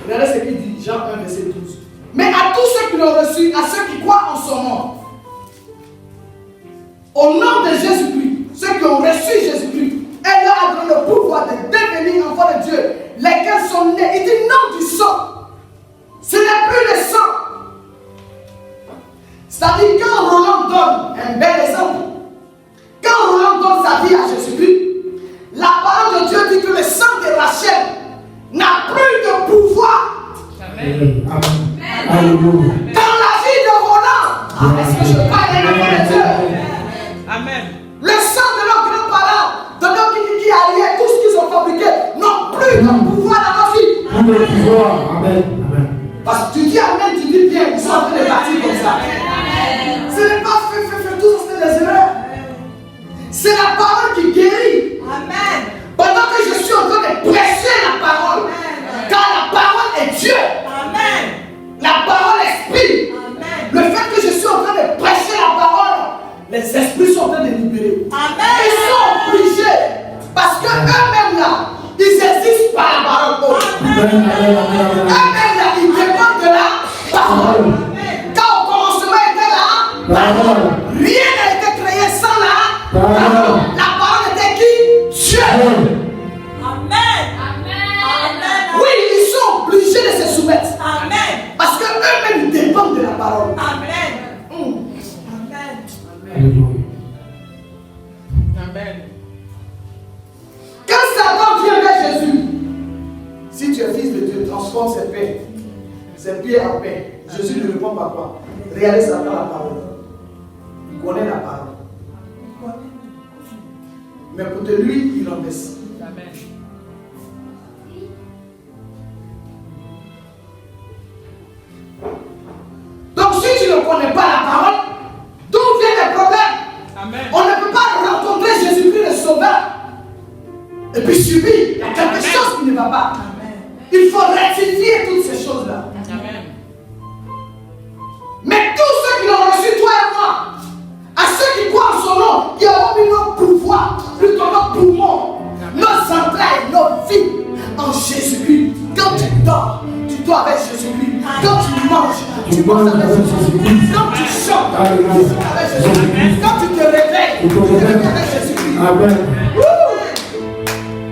Regardez ce qu'il dit, Jean 1, verset 12. Mais à tous ceux qui l'ont reçu, à ceux qui croient en son nom, au nom de Jésus-Christ, ceux qui ont reçu Jésus-Christ, elle leur a donné le pouvoir de devenir enfants de Dieu, lesquels sont nés. Il dit non du sang. Ce n'est plus le sang. C'est-à-dire quand Roland donne un bel exemple, quand Roland donne sa vie à Jésus-Christ, la parole de Dieu dit que le sang de Rachel n'a plus de pouvoir. Amen. Amen. Dans la vie de Roland, est-ce que je parle de l'enfant de Dieu? Amen. Le sang de leurs grands-parents, de leurs qui alliés, tout ce qu'ils ont fabriqué, n'ont plus de pouvoir dans leur vie. Amen. Parce que tu dis Amen, tu dis bien, ils sont en train de bâtir comme ça. Ce n'est pas fait, tout ça, c'est des erreurs. C'est la parole qui guérit. Amen. Pendant que je suis en train de prêcher la parole, car la parole est Dieu. Amen. La parole est esprit. Amen. Le fait que je suis en train de prêcher la parole, les esprits sont en train de libérer. Amen. Ils sont obligés. Parce qu'eux-mêmes là, ils existent par la parole. Eux-mêmes là, ils dépendent de la parole. Quand au commencement était là, rien n'a été créé sans la parole. La parole était qui? Dieu. Amen. Oui, ils sont obligés de se soumettre. Amen. Parce qu'eux-mêmes ils dépendent de la parole. Amen. Amen. Quand Satan vient vers Jésus, si tu es fils de Dieu, transforme ses pieds en pain. Jésus ne répond pas quoi? Regardez Satan la parole. Il connaît la parole. Mais pour de lui, il en baisse. Amen. Donc si tu ne connais pas la parole, d'où viennent les problèmes? Amen. On ne peut pas rencontrer Jésus-Christ le Sauveur et puis subir. Il y a quelque chose qui ne va pas. Il faut rectifier toutes ces choses-là. Amen. Mais tous ceux qui l'ont reçu, toi et moi, à ceux qui croient en son nom, qui ont mis nos pouvoirs, plutôt nos poumons, nos entrailles, nos vies en Jésus-Christ. Quand tu dors avec Jésus-Christ. Quand tu manges avec Jésus-Christ. Quand tu chantes avec Jésus-Christ. Quand tu te réveilles avec Jésus-Christ.